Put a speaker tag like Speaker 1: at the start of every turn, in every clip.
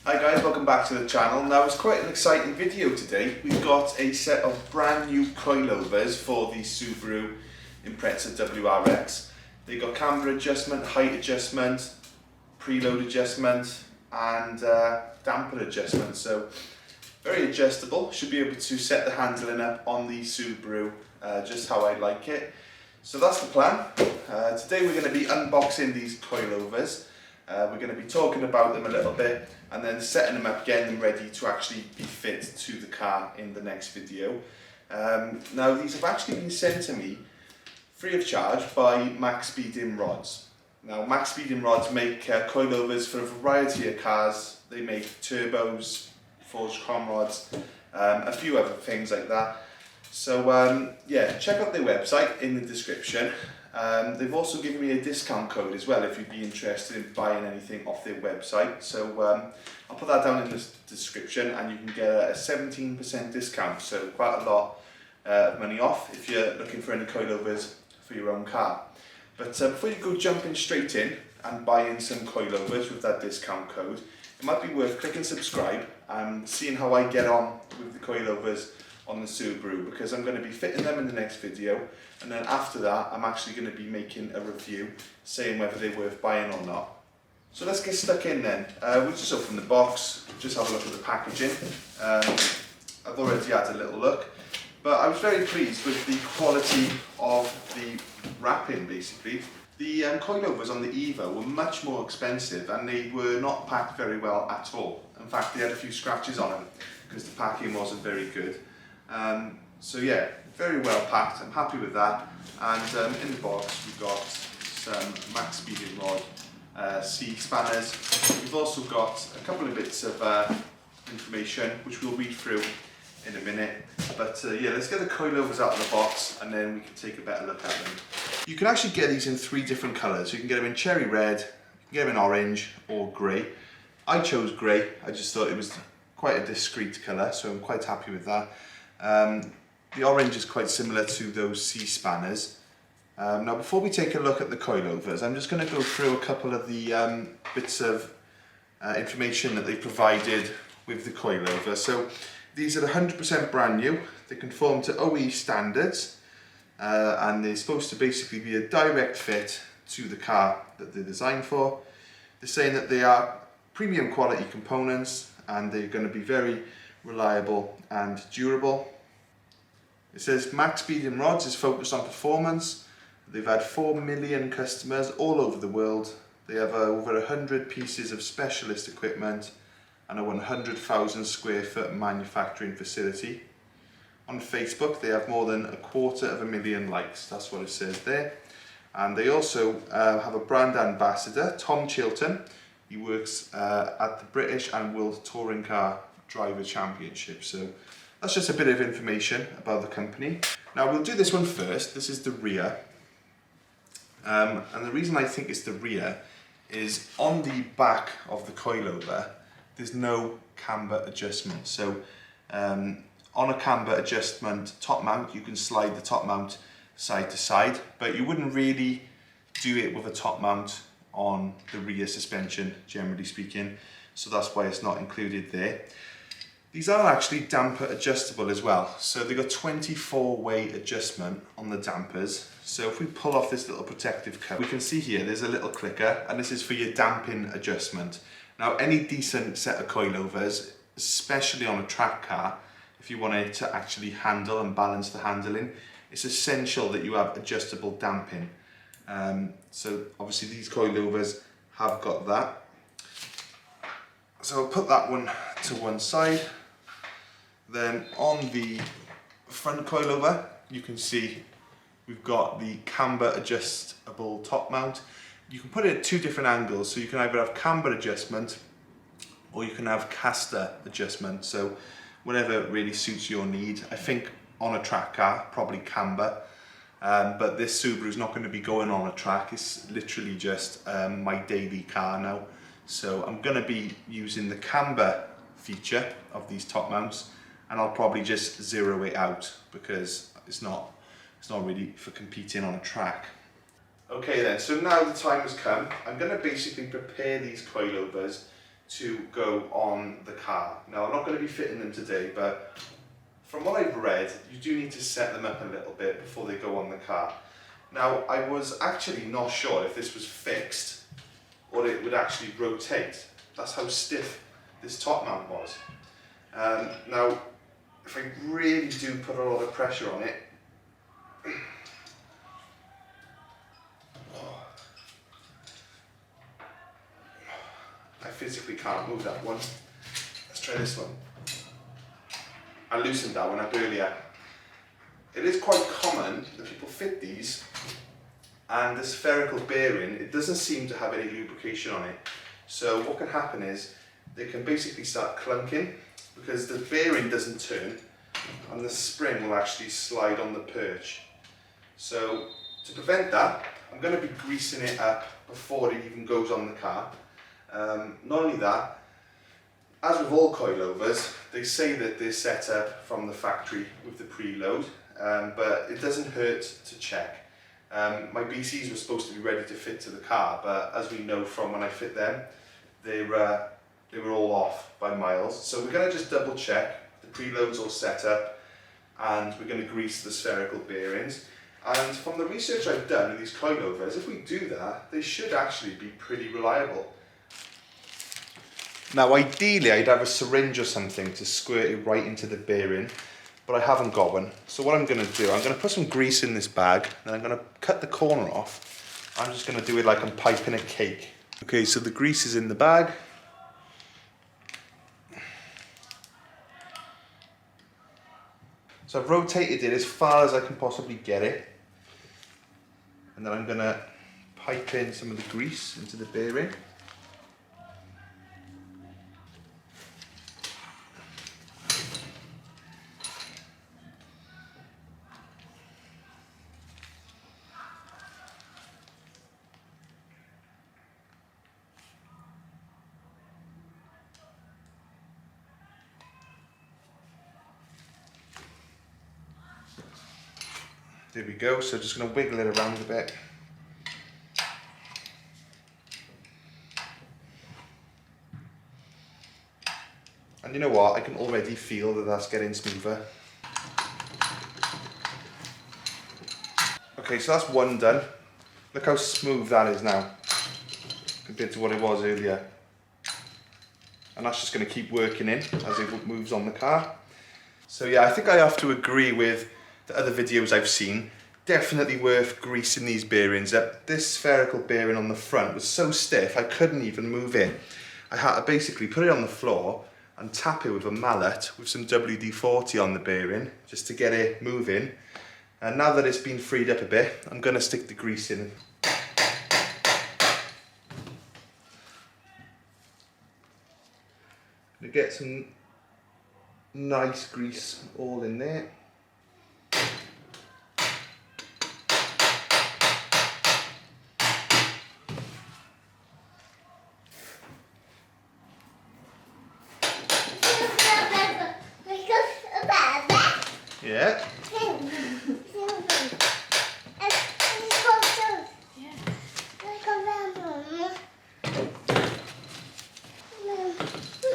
Speaker 1: Hi guys, welcome back to the channel. Now it's quite an exciting video today. We've got a set of brand new coilovers for the Subaru Impreza WRX. They've got camber adjustment, height adjustment, preload adjustment and damper adjustment. So very adjustable, should be able to set the handling up on the Subaru just how I like it. So that's the plan. Today we're going to be unboxing these coilovers. We're going to be talking about them a little bit and then setting them up, getting them ready to actually be fit to the car in the next video. Now these have actually been sent to me free of charge by MAXSPEEDINGRODS. Now MAXSPEEDINGRODS make coilovers for a variety of cars. They make turbos, forged chrome rods, a few other things like that. So yeah, check out their website in the description. They've also given me a discount code as well if you'd be interested in buying anything off their website. So I'll put that down in the description and you can get a 17% discount, so quite a lot of money off if you're looking for any coilovers for your own car. But before you go jumping straight in and buying some coilovers with that discount code, it might be worth clicking subscribe and seeing how I get on with the coilovers on the Subaru, because I'm going to be fitting them in the next video, and then after that I'm actually going to be making a review saying whether they're worth buying or not. So let's get stuck in then. We'll just open the box, just have a look at the packaging. I've already had a little look, but I was very pleased with the quality of the wrapping basically. The coilovers on the Evo were much more expensive and they were not packed very well at all. In fact, they had a few scratches on them because the packing wasn't very good. So yeah, very well packed, I'm happy with that. And in the box we've got some MAXSPEEDINGROD C spanners. We've also got a couple of bits of information which we'll read through in a minute. But yeah, let's get the coilovers out of the box and then we can take a better look at them. You can actually get these in 3 different colours. You can get them in cherry red, you can get them in orange or grey. I chose grey, I just thought it was quite a discreet colour, so I'm quite happy with that. The orange is quite similar to those C spanners. Now before we take a look at the coilovers, I'm just going to go through a couple of the bits of information that they provided with the coilover. So these are 100% brand new, they conform to OE standards and they're supposed to basically be a direct fit to the car that they're designed for. They're saying that they are premium quality components and they're going to be very reliable and durable. It says MAXSPEEDINGRODS is focused on performance. They've had 4 million customers all over the world. They have over 100 pieces of specialist equipment and a 100,000 square foot manufacturing facility. On Facebook they have more than 250,000 likes, that's what it says there. And they also have a brand ambassador, Tom Chilton. He works at the British and World Touring Car Driver Championship. So that's just a bit of information about the company. Now we'll do this one first. This is the rear. And the reason I think it's the rear is on the back of the coilover there's no camber adjustment. So on a camber adjustment top mount you can slide the top mount side to side, but you wouldn't really do it with a top mount on the rear suspension, generally speaking, so that's why it's not included there. These are actually damper adjustable as well, so they've got 24-way adjustment on the dampers. So if we pull off this little protective cover, we can see here there's a little clicker, and this is for your damping adjustment. Now any decent set of coilovers, especially on a track car, if you want it to actually handle and balance the handling, it's essential that you have adjustable damping. So obviously these coilovers have got that. So I'll put that one to one side. Then on the front coilover you can see we've got the camber adjustable top mount. You can put it at 2 different angles, so you can either have camber adjustment or you can have caster adjustment, so whatever really suits your need. I think on a track car probably camber. But this Subaru is not going to be going on a track, it's literally just my daily car now. So I'm going to be using the camber feature of these top mounts, and I'll probably just zero it out because it's not really for competing on a track. Okay then, so now the time has come. I'm going to basically prepare these coilovers to go on the car. Now I'm not going to be fitting them today, but from what I've read, you do need to set them up a little bit before they go on the car. Now I was actually not sure if this was fixed or it would actually rotate. That's how stiff this top mount was. Now if I really do put a lot of pressure on it, I physically can't move that one. Let's try this one. I loosened that one up earlier. It is quite common that people fit these and the spherical bearing, it doesn't seem to have any lubrication on it. So what can happen is they can basically start clunking because the bearing doesn't turn and the spring will actually slide on the perch. So to prevent that, I'm going to be greasing it up before it even goes on the car. Not only that, as with all coilovers, they say that they're set up from the factory with the preload, but it doesn't hurt to check. My BCs were supposed to be ready to fit to the car, but as we know from when I fit them, they were all off by miles. So we're going to just double check the preload's all set up, and we're going to grease the spherical bearings. And from the research I've done with these coilovers, if we do that, they should actually be pretty reliable. Now ideally I'd have a syringe or something to squirt it right into the bearing, but I haven't got one. So what I'm going to do, I'm going to put some grease in this bag, and I'm going to cut the corner off. I'm just going to do it like I'm piping a cake. Okay, so the grease is in the bag. So I've rotated it as far as I can possibly get it. And then I'm going to pipe in some of the grease into the bearing. There we go, so just going to wiggle it around a bit. And you know what, I can already feel that that's getting smoother. Okay, so that's one done. Look how smooth that is now, compared to what it was earlier. And that's just going to keep working in as it moves on the car. So yeah, I think I have to agree with the other videos I've seen. Definitely worth greasing these bearings up. This spherical bearing on the front was so stiff I couldn't even move it. I had to basically put it on the floor and tap it with a mallet with some WD-40 on the bearing just to get it moving. And now that it's been freed up a bit, I'm going to stick the grease in. To get some nice grease all in there. Yeah.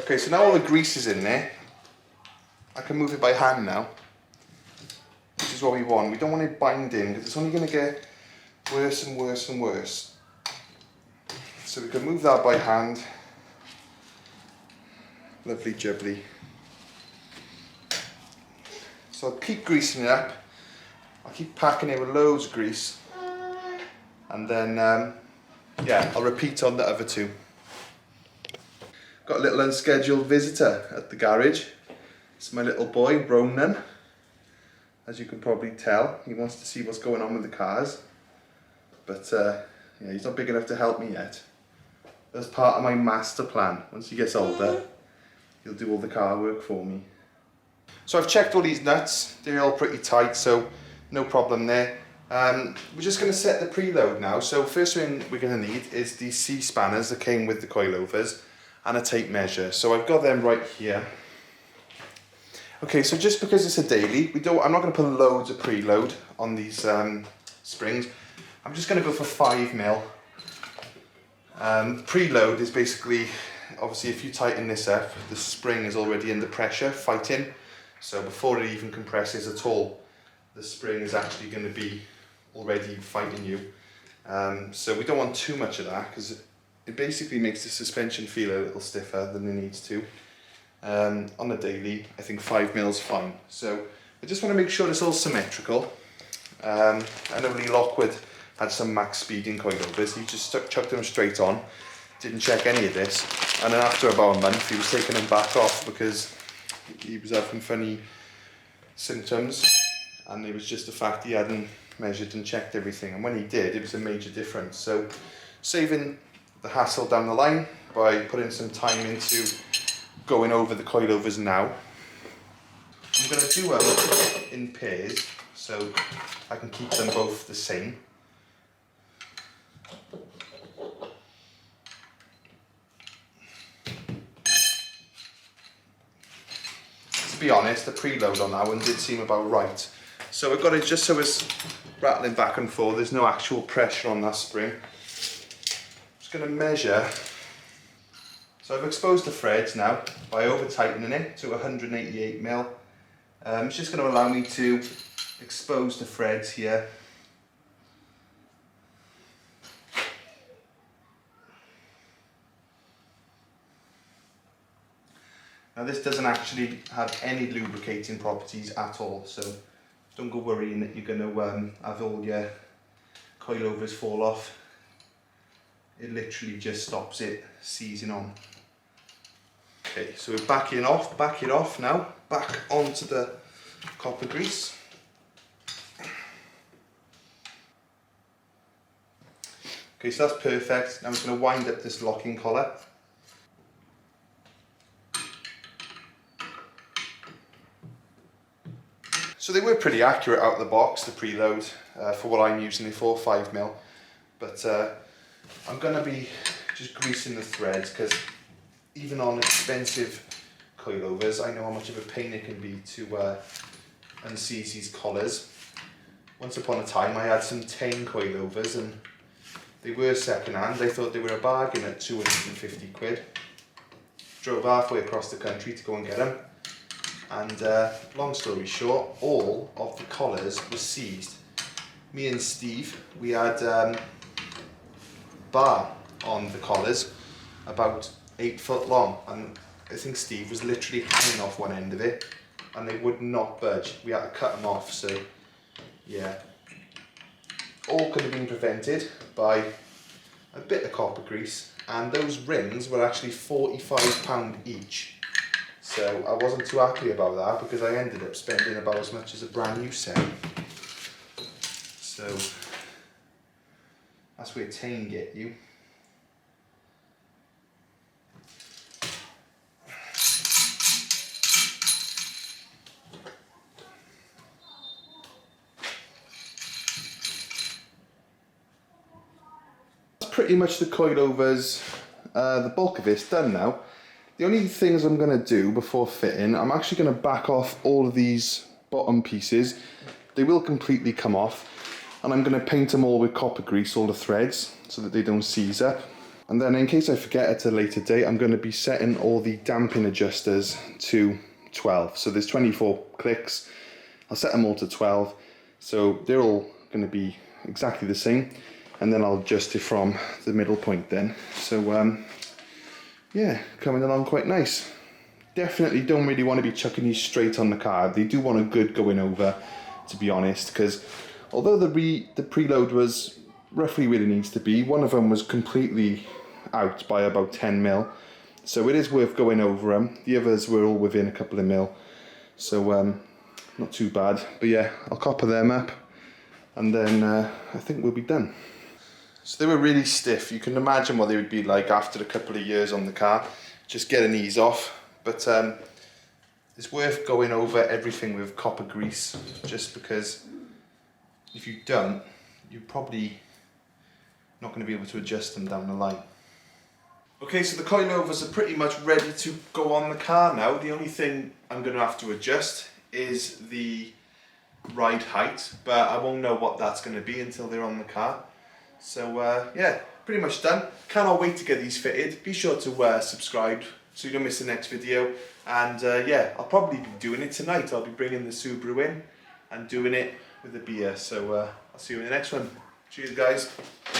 Speaker 1: Okay, so now all the grease is in there. I can move it by hand now, which is what we want. We don't want it binding because it's only going to get worse and worse and worse. So we can move that by hand. Lovely jubbly. So I'll keep greasing it up. I'll keep packing it with loads of grease. And then, yeah, I'll repeat on the other two. Got a little unscheduled visitor at the garage. It's my little boy, Ronan. As you can probably tell, he wants to see what's going on with the cars. But yeah, he's not big enough to help me yet. That's part of my master plan. Once he gets older, he'll do all the car work for me. So I've checked all these nuts. They're all pretty tight, so no problem there. We're just going to set the preload now. So first thing we're going to need is the C spanners that came with the coilovers and a tape measure. So I've got them right here. Okay, so just because it's a daily, I'm not going to put loads of preload on these springs. I'm just going to go for 5 mil. Preload is basically obviously if you tighten this up, the spring is already under pressure fighting, so before it even compresses at all, the spring is actually going to be already fighting you. So we don't want too much of that, because it basically makes the suspension feel a little stiffer than it needs to. On the daily, I think 5mm is fine. So I just want to make sure it's all symmetrical. I know Lee Lockwood had some max speeding coilovers. He just chucked them straight on, didn't check any of this, and then after about a month he was taking them back off because he was having funny symptoms, and it was just the fact he hadn't measured and checked everything, and when he did, it was a major difference. So saving the hassle down the line by putting some time into going over the coilovers now. I'm going to do them in pairs so I can keep them both the same. To be honest, the preload on that one did seem about right. So I've got it just so it's rattling back and forth, there's no actual pressure on that spring. I'm just going to measure. So I've exposed the threads now by over tightening it to 188mm. It's just going to allow me to expose the threads here. Now this doesn't actually have any lubricating properties at all, so don't go worrying that you're going to have all your coilovers fall off. It literally just stops it seizing on. Okay, so we're back it off now, back onto the copper grease. Okay, so that's perfect. Now I'm just going to wind up this locking collar. So they were pretty accurate out of the box, the preload, for what I'm using it for, 5mm. But I'm going to be just greasing the threads, because even on expensive coilovers, I know how much of a pain it can be to unseize these collars. Once upon a time I had some Tane coilovers and they were second hand. I thought they were a bargain at 250 quid. Drove halfway across the country to go and get them, and long story short, all of the collars were seized. Me and Steve, we had bar on the collars about 8 foot long, and I think Steve was literally hanging off one end of it and they would not budge. We had to cut them off, so yeah. All could have been prevented by a bit of copper grease, and those rings were actually £45 each. So I wasn't too happy about that, because I ended up spending about as much as a brand new set. So that's where Tane get you. Pretty much the coilovers, the bulk of it's done now. The only things I'm going to do before fitting, I'm actually going to back off all of these bottom pieces. They will completely come off, and I'm going to paint them all with copper grease, all the threads, so that they don't seize up. And then in case I forget at a later date, I'm going to be setting all the damping adjusters to 12. So there's 24 clicks, I'll set them all to 12, so they're all going to be exactly the same. And then I'll adjust it from the middle point then. So yeah, coming along quite nice. Definitely don't really want to be chucking these straight on the car. They do want a good going over, to be honest, because although the preload was roughly where it needs to be, one of them was completely out by about 10mm. So it is worth going over them. The others were all within a couple of mil. So not too bad. But yeah, I'll copper them up, and then I think we'll be done. So they were really stiff. You can imagine what they would be like after a couple of years on the car, just getting these off. But it's worth going over everything with copper grease, just because if you don't, you're probably not going to be able to adjust them down the line. Okay, so the coilovers are pretty much ready to go on the car now. The only thing I'm going to have to adjust is the ride height, but I won't know what that's going to be until they're on the car. So yeah, pretty pretty much done. Cannot wait to get these fitted. Be sure to subscribe so you don't miss the next video. And yeah, I'll probably be doing it tonight. I'll be bringing the Subaru in and doing it with a beer. So I'll see you in the next one. Cheers, guys.